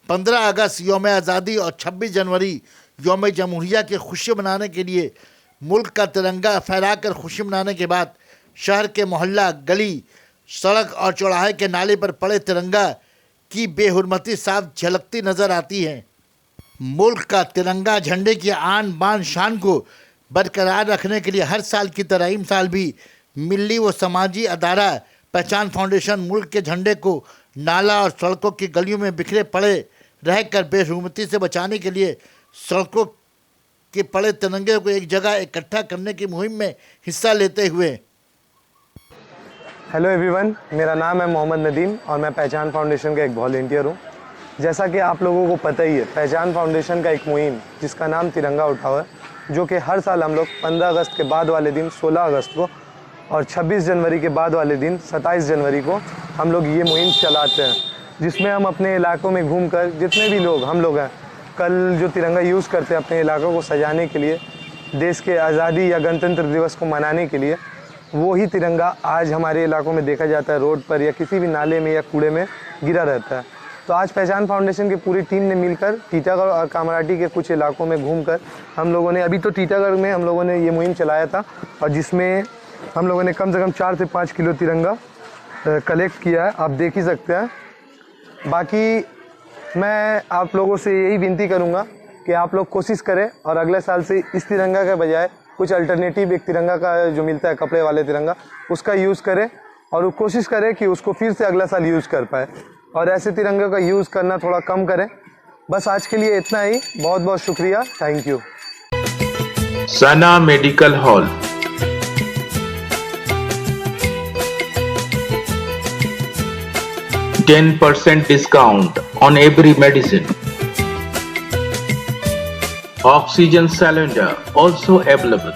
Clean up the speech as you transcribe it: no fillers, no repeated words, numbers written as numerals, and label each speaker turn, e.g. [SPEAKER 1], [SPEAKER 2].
[SPEAKER 1] 15 अगस्त यौम आज़ादी और 26 जनवरी यौम जमहूरिया की खुशी मनाने के लिए मुल्क का तिरंगा फहराकर खुशी मनाने के बाद शहर के मोहल्ला, गली, सड़क और चौराहे के नाले पर पड़े तिरंगा की बेहुरमती साफ झलकती नजर आती है। मुल्क का तिरंगा झंडे की आन बान शान को बरकरार रखने के लिए हर साल की तरह इस साल भी मिली व समाजी अदारा पहचान फाउंडेशन मुल्क के झंडे को नाला और सड़कों की गलियों में बिखरे पड़े रहकर बेहुरमती से बचाने के लिए सड़कों के पड़े तिरंगे को एक जगह इकट्ठा करने की मुहिम में हिस्सा लेते हुए।
[SPEAKER 2] हेलो एवरीवन, मेरा नाम है मोहम्मद नदीम और मैं पहचान फाउंडेशन का एक वॉलंटियर हूँ। जैसा कि आप लोगों को पता ही है, पहचान फाउंडेशन का एक मुहिम जिसका नाम तिरंगा उठाओ है, जो कि हर साल हम लोग 15 अगस्त के बाद वाले दिन 16 अगस्त को और 26 जनवरी के बाद वाले दिन 27 जनवरी को हम लोग ये मुहिम चलाते हैं, जिसमें हम अपने इलाकों में घूमकर जितने भी लोग हम लोग हैं कल जो तिरंगा यूज़ करते हैं अपने इलाकों को सजाने के लिए, देश के आज़ादी या गणतंत्र दिवस को मनाने के लिए, वो ही तिरंगा आज हमारे इलाकों में देखा जाता है, रोड पर या किसी भी नाले में या कूड़े में गिरा रहता है। तो आज पहचान फाउंडेशन की पूरी टीम ने मिलकर टीटागढ़ और कामराटी के कुछ इलाकों में घूमकर हम लोगों ने अभी तो टीटागढ़ में हम लोगों ने ये मुहिम चलाया था और जिसमें हम लोगों ने कम से कम 4 से 5 किलो तिरंगा कलेक्ट किया है, आप देख ही सकते हैं। बाकी मैं आप लोगों से यही विनती करूंगा कि आप लोग कोशिश करें और अगले साल से इस तिरंगा के बजाय कुछ अल्टरनेटिव एक तिरंगा का जो मिलता है कपड़े वाले तिरंगा, उसका यूज़ करें और कोशिश करें कि उसको फिर से अगला साल यूज़ कर पाए और ऐसे तिरंगे का यूज़ करना थोड़ा कम करें। बस आज के लिए इतना ही, बहुत बहुत शुक्रिया, thank you.
[SPEAKER 3] Sana medical hall, %10 discount on every medicine. Oxygen cylinder also available.